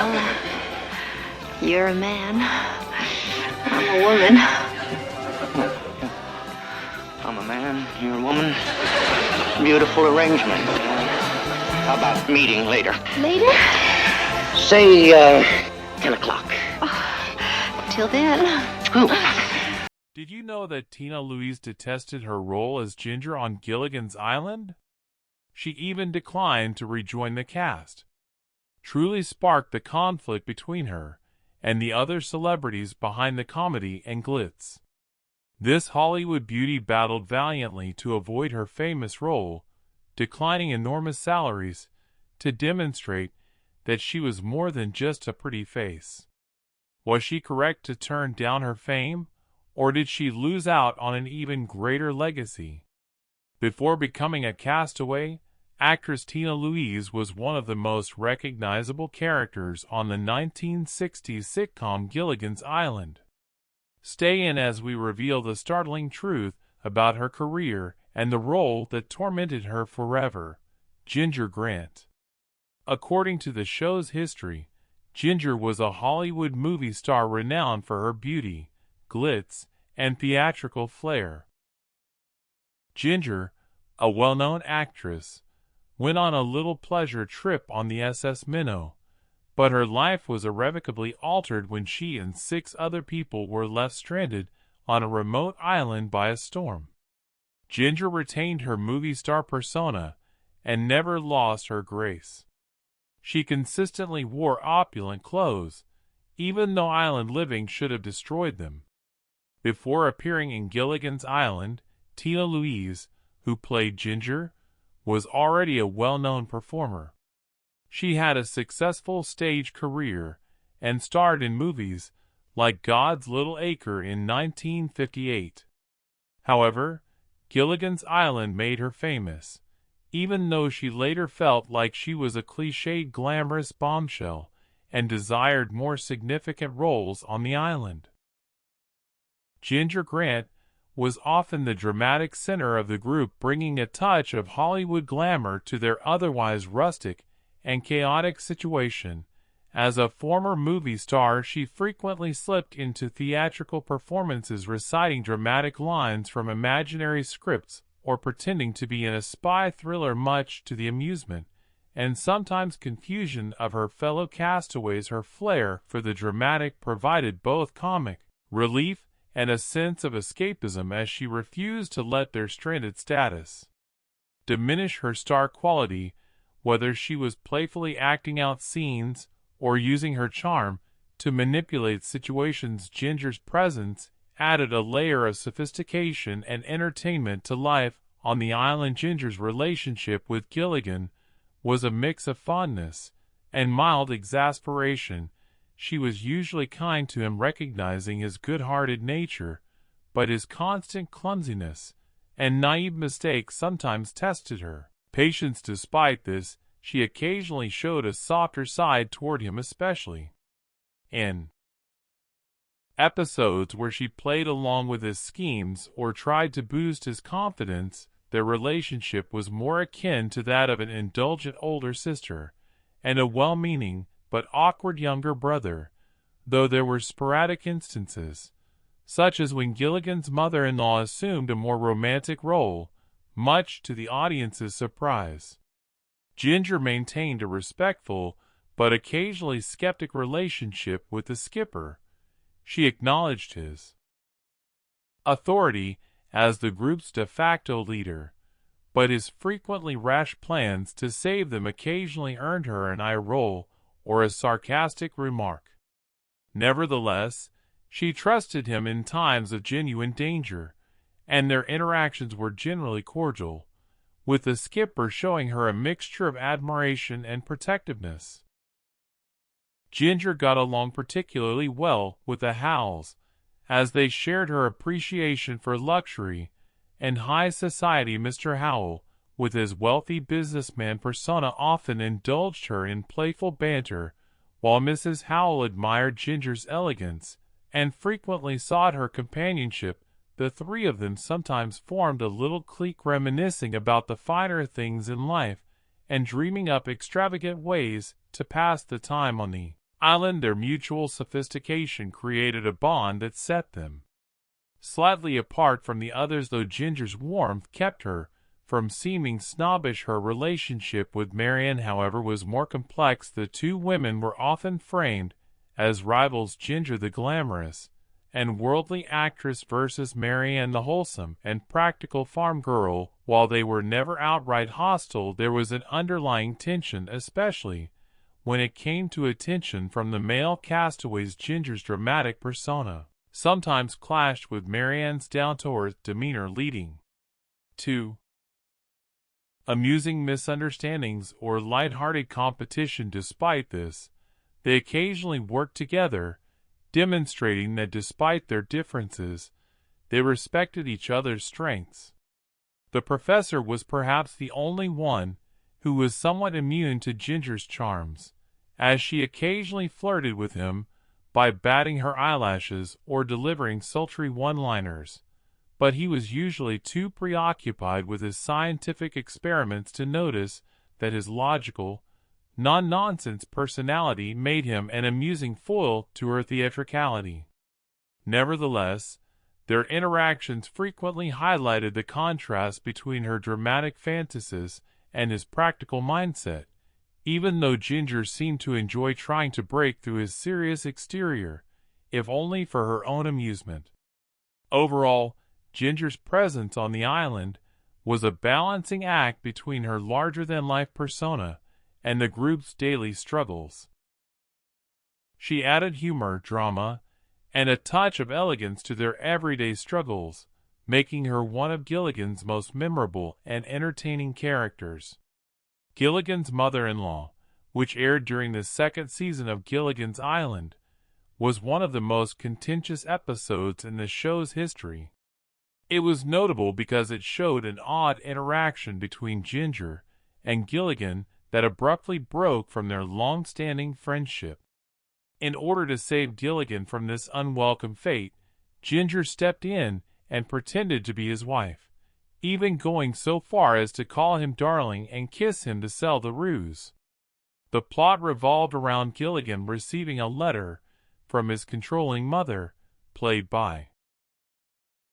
Well, you're a man. I'm a woman. I'm a man, you're a woman. Beautiful arrangement. How about meeting later? Later? Say, 10 o'clock. Oh, till then. Ooh. Did you know that Louise detested her role as Ginger on Gilligan's Island? She even declined to rejoin the cast. Truly sparked the conflict between her and the other celebrities behind the comedy and glitz. This Hollywood beauty battled valiantly to avoid her famous role, declining enormous salaries to demonstrate that she was more than just a pretty face. Was she correct to turn down her fame, or did she lose out on an even greater legacy? Before becoming a castaway, actress Louise was one of the most recognizable characters on the 1960s sitcom Gilligan's Island. Stay in as we reveal the startling truth about her career and the role that tormented her forever, Ginger Grant. According to the show's history, Ginger was a Hollywood movie star renowned for her beauty, glitz, and theatrical flair. Ginger, a well-known actress, went on a little pleasure trip on the SS Minnow, but her life was irrevocably altered when she and 6 other people were left stranded on a remote island by a storm. Ginger retained her movie star persona and never lost her grace. She consistently wore opulent clothes, even though island living should have destroyed them. Before appearing in Gilligan's Island, Louise, who played Ginger, was already a well-known performer. She had a successful stage career and starred in movies like God's Little Acre in 1958. However, Gilligan's Island made her famous, even though she later felt like she was a cliched glamorous bombshell and desired more significant roles on the island. Ginger Grant was often the dramatic center of the group, bringing a touch of Hollywood glamour to their otherwise rustic and chaotic situation. As a former movie star, she frequently slipped into theatrical performances reciting dramatic lines from imaginary scripts or pretending to be in a spy thriller, much to the amusement and sometimes confusion of her fellow castaways. Her flair for the dramatic provided both comic relief and a sense of escapism, as she refused to let their stranded status diminish her star quality, whether she was playfully acting out scenes or using her charm to manipulate situations. Ginger's presence added a layer of sophistication and entertainment to life on the island. Ginger's relationship with Gilligan was a mix of fondness and mild exasperation. She was usually kind to him, recognizing his good-hearted nature, but his constant clumsiness and naive mistakes sometimes tested her patience. Despite this, she occasionally showed a softer side toward him, especially in episodes where she played along with his schemes or tried to boost his confidence. Their relationship was more akin to that of an indulgent older sister and a well-meaning but awkward younger brother, though there were sporadic instances, such as when Gilligan's mother-in-law assumed a more romantic role, much to the audience's surprise. Ginger maintained a respectful but occasionally skeptic relationship with the skipper. She acknowledged his authority as the group's de facto leader, but his frequently rash plans to save them occasionally earned her an eye roll or a sarcastic remark. Nevertheless, she trusted him in times of genuine danger, and their interactions were generally cordial, with the skipper showing her a mixture of admiration and protectiveness. Ginger got along particularly well with the Howells, as they shared her appreciation for luxury and high society. Mr. Howell, with his wealthy businessman persona, often indulged her in playful banter, while Mrs. Howell admired Ginger's elegance and frequently sought her companionship. The three of them sometimes formed a little clique, reminiscing about the finer things in life and dreaming up extravagant ways to pass the time on the island, their mutual sophistication created a bond that set them slightly apart from the others, though Ginger's warmth kept her from seeming snobbish. Her relationship with Marianne, however, was more complex. The two women were often framed as rivals, Ginger the glamorous and worldly actress versus Marianne the wholesome and practical farm girl. While they were never outright hostile, there was an underlying tension, especially when it came to attention from the male castaways. Ginger's dramatic persona sometimes clashed with Marianne's down-to-earth demeanor, leading to amusing misunderstandings or light-hearted competition. Despite this, they occasionally worked together, demonstrating that despite their differences, they respected each other's strengths. The professor was perhaps the only one who was somewhat immune to Ginger's charms, as she occasionally flirted with him by batting her eyelashes or delivering sultry one-liners, but he was usually too preoccupied with his scientific experiments to notice that his logical, non-nonsense personality made him an amusing foil to her theatricality. Nevertheless, their interactions frequently highlighted the contrast between her dramatic fantasies and his practical mindset, even though Ginger seemed to enjoy trying to break through his serious exterior, if only for her own amusement. Overall, Ginger's presence on the island was a balancing act between her larger-than-life persona and the group's daily struggles. She added humor, drama, and a touch of elegance to their everyday struggles, making her one of Gilligan's most memorable and entertaining characters. Gilligan's Mother-in-Law, which aired during the second season of Gilligan's Island, was one of the most contentious episodes in the show's history. It was notable because it showed an odd interaction between Ginger and Gilligan that abruptly broke from their long-standing friendship. In order to save Gilligan from this unwelcome fate, Ginger stepped in and pretended to be his wife, even going so far as to call him darling and kiss him to sell the ruse. The plot revolved around Gilligan receiving a letter from his controlling mother, played by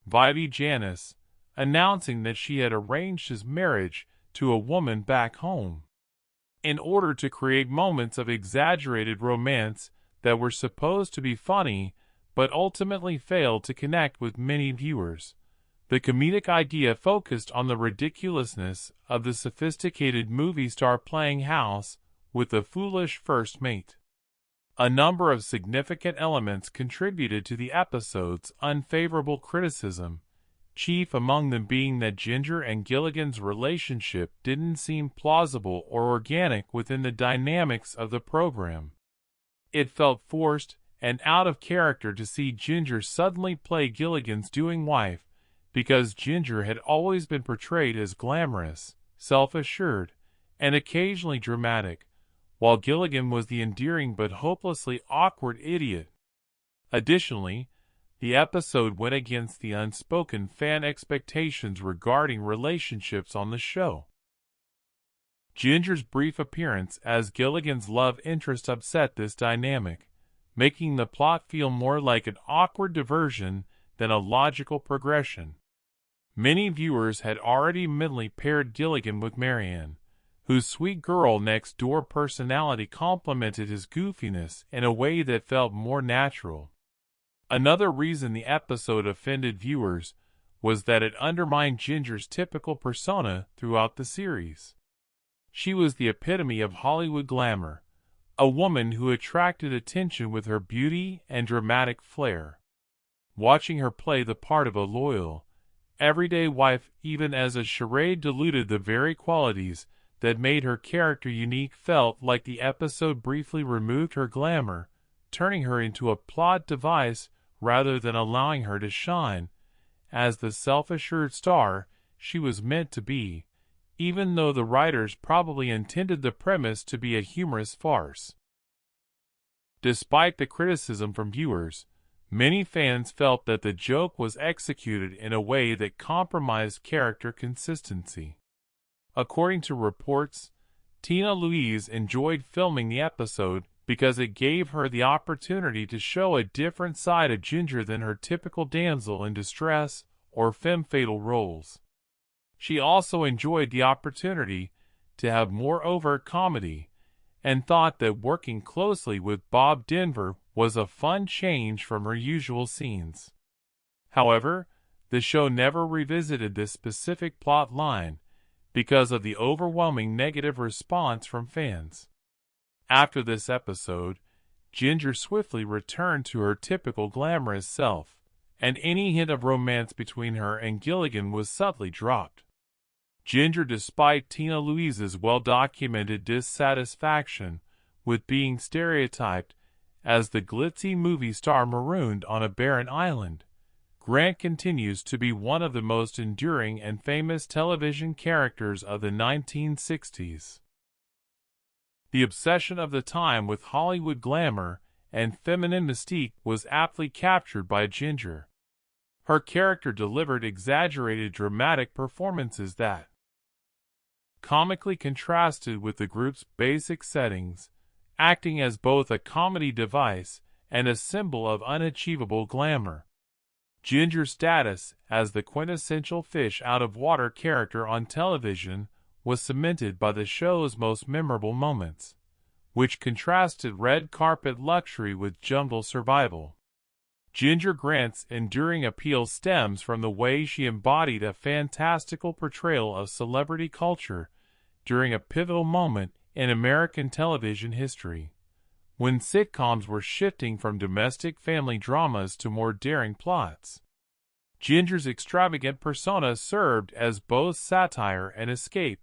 Vivi Janice, announcing that she had arranged his marriage to a woman back home. In order to create moments of exaggerated romance that were supposed to be funny but ultimately failed to connect with many viewers, the comedic idea focused on the ridiculousness of the sophisticated movie star playing house with the foolish first mate. A number of significant elements contributed to the episode's unfavorable criticism, chief among them being that Ginger and Gilligan's relationship didn't seem plausible or organic within the dynamics of the program. It felt forced and out of character to see Ginger suddenly play Gilligan's doting wife, because Ginger had always been portrayed as glamorous, self-assured, and occasionally dramatic, while Gilligan was the endearing but hopelessly awkward idiot. Additionally, the episode went against the unspoken fan expectations regarding relationships on the show. Ginger's brief appearance as Gilligan's love interest upset this dynamic, making the plot feel more like an awkward diversion than a logical progression. Many viewers had already mentally paired Gilligan with Marianne, whose sweet girl-next-door personality complemented his goofiness in a way that felt more natural. Another reason the episode offended viewers was that it undermined Ginger's typical persona throughout the series. She was the epitome of Hollywood glamour, a woman who attracted attention with her beauty and dramatic flair. Watching her play the part of a loyal, everyday wife even as a charade diluted the very qualities that made her character unique. Felt like the episode briefly removed her glamour, turning her into a plot device rather than allowing her to shine as the self-assured star she was meant to be, even though the writers probably intended the premise to be a humorous farce. Despite the criticism from viewers, many fans felt that the joke was executed in a way that compromised character consistency. According to reports, Louise enjoyed filming the episode because it gave her the opportunity to show a different side of Ginger than her typical damsel in distress or femme fatale roles. She also enjoyed the opportunity to have more overt comedy, and thought that working closely with Bob Denver was a fun change from her usual scenes. However, the show never revisited this specific plot line because of the overwhelming negative response from fans. After this episode, Ginger swiftly returned to her typical glamorous self, and any hint of romance between her and Gilligan was subtly dropped. Ginger, despite Tina Louise's well-documented dissatisfaction with being stereotyped as the glitzy movie star marooned on a barren island, Grant continues to be one of the most enduring and famous television characters of the 1960s. The obsession of the time with Hollywood glamour and feminine mystique was aptly captured by Ginger. Her character delivered exaggerated dramatic performances that comically contrasted with the group's basic settings, acting as both a comedy device and a symbol of unachievable glamour. Ginger's status as the quintessential fish-out-of-water character on television was cemented by the show's most memorable moments, which contrasted red carpet luxury with jungle survival. Ginger Grant's enduring appeal stems from the way she embodied a fantastical portrayal of celebrity culture during a pivotal moment in American television history, when sitcoms were shifting from domestic family dramas to more daring plots. Ginger's extravagant persona served as both satire and escape.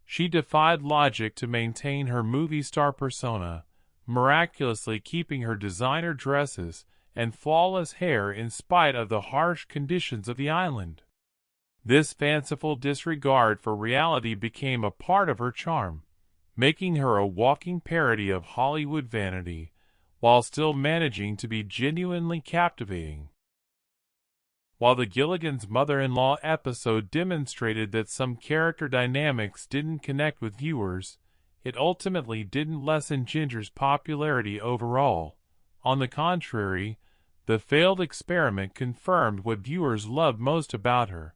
She defied logic to maintain her movie star persona, miraculously keeping her designer dresses and flawless hair in spite of the harsh conditions of the island. This fanciful disregard for reality became a part of her charm, making her a walking parody of Hollywood vanity, while still managing to be genuinely captivating. While the Gilligan's mother-in-law episode demonstrated that some character dynamics didn't connect with viewers, it ultimately didn't lessen Ginger's popularity overall. On the contrary, the failed experiment confirmed what viewers loved most about her,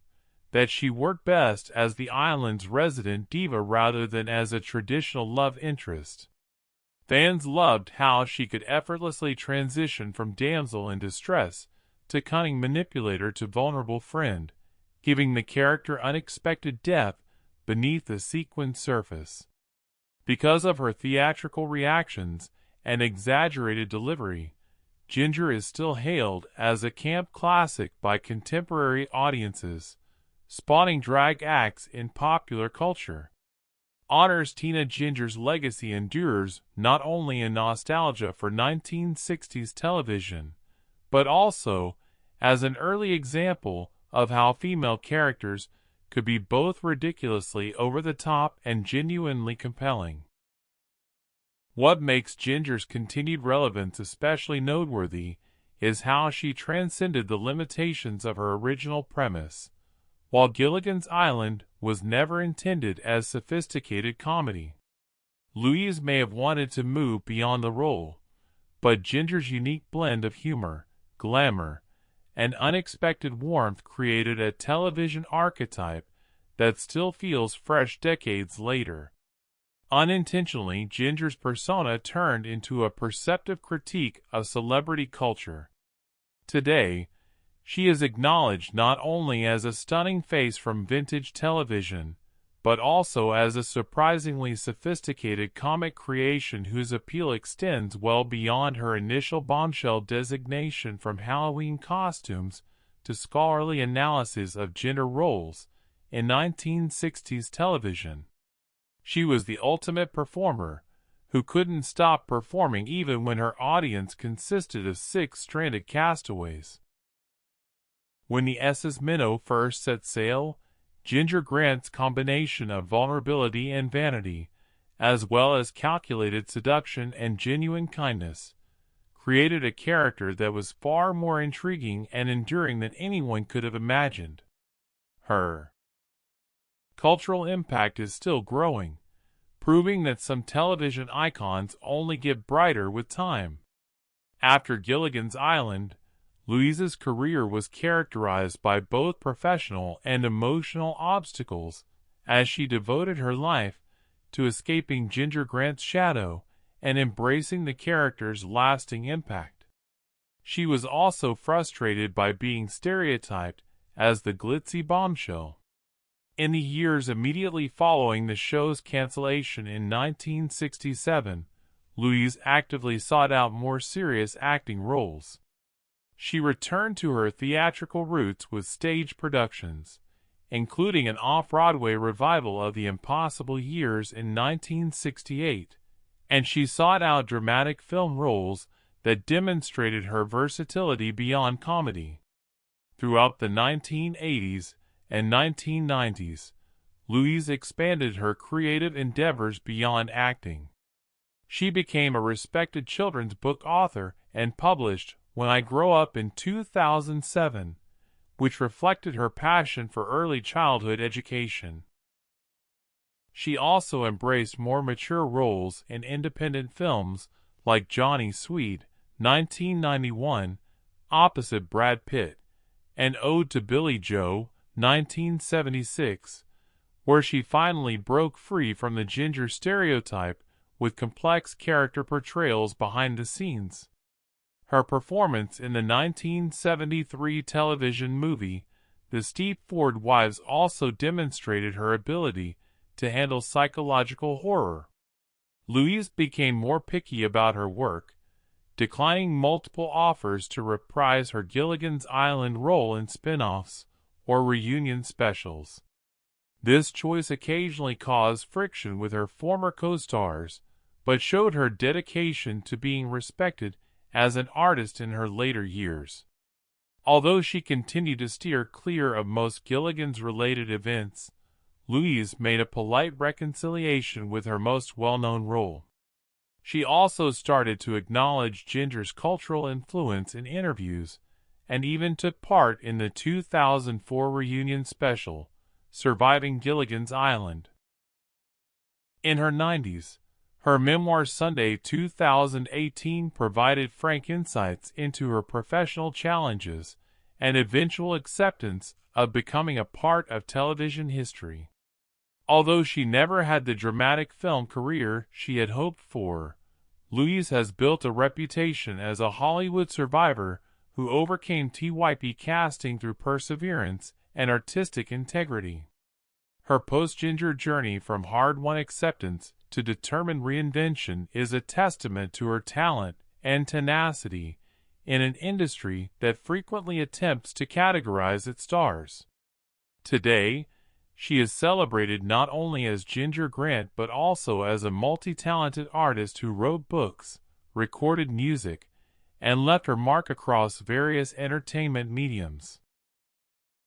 that she worked best as the island's resident diva rather than as a traditional love interest. Fans loved how she could effortlessly transition from damsel in distress to cunning manipulator to vulnerable friend, giving the character unexpected depth beneath the sequined surface. Because of her theatrical reactions and exaggerated delivery, Ginger is still hailed as a camp classic by contemporary audiences, spawning drag acts in popular culture. Honors Tina Ginger's legacy endures not only in nostalgia for 1960s television, but also as an early example of how female characters could be both ridiculously over-the-top and genuinely compelling. What makes Ginger's continued relevance especially noteworthy is how she transcended the limitations of her original premise. While Gilligan's Island was never intended as sophisticated comedy, Louise may have wanted to move beyond the role, but Ginger's unique blend of humor, glamour, and unexpected warmth created a television archetype that still feels fresh decades later. Unintentionally, Ginger's persona turned into a perceptive critique of celebrity culture. Today, she is acknowledged not only as a stunning face from vintage television, but also as a surprisingly sophisticated comic creation whose appeal extends well beyond her initial bombshell designation, from Halloween costumes to scholarly analysis of gender roles in 1960s television. She was the ultimate performer, who couldn't stop performing even when her audience consisted of six-stranded castaways. When the SS Minnow first set sail, Ginger Grant's combination of vulnerability and vanity, as well as calculated seduction and genuine kindness, created a character that was far more intriguing and enduring than anyone could have imagined. Her cultural impact is still growing, proving that some television icons only get brighter with time. After Gilligan's Island, Louise's career was characterized by both professional and emotional obstacles, as she devoted her life to escaping Ginger Grant's shadow and embracing the character's lasting impact. She was also frustrated by being stereotyped as the glitzy bombshell. In the years immediately following the show's cancellation in 1967, Louise actively sought out more serious acting roles. She returned to her theatrical roots with stage productions, including an off-Broadway revival of The Impossible Years in 1968, and she sought out dramatic film roles that demonstrated her versatility beyond comedy. Throughout the 1980s and 1990s, Louise expanded her creative endeavors beyond acting. She became a respected children's book author and published When I Grow Up in 2007, which reflected her passion for early childhood education. She also embraced more mature roles in independent films like Johnny Sweet, 1991, opposite Brad Pitt, and Ode to Billy Joe, 1976, where she finally broke free from the ginger stereotype with complex character portrayals behind the scenes. Her performance in the 1973 television movie The Stepford Wives also demonstrated her ability to handle psychological horror. Louise became more picky about her work, declining multiple offers to reprise her Gilligan's Island role in spin-offs or reunion specials. This choice occasionally caused friction with her former co-stars, but showed her dedication to being respected as an artist in her later years. Although she continued to steer clear of most Gilligan's related events, Louise made a polite reconciliation with her most well-known role. She also started to acknowledge Ginger's cultural influence in interviews, and even took part in the 2004 reunion special, Surviving Gilligan's Island. In her 90s, her memoir Sunday 2018 provided frank insights into her professional challenges and eventual acceptance of becoming a part of television history. Although she never had the dramatic film career she had hoped for, Louise has built a reputation as a Hollywood survivor who overcame TYP casting through perseverance and artistic integrity. Her post-Ginger journey from hard-won acceptance to determined reinvention is a testament to her talent and tenacity in an industry that frequently attempts to categorize its stars. Today, she is celebrated not only as Ginger Grant but also as a multi-talented artist who wrote books, recorded music, and left her mark across various entertainment mediums.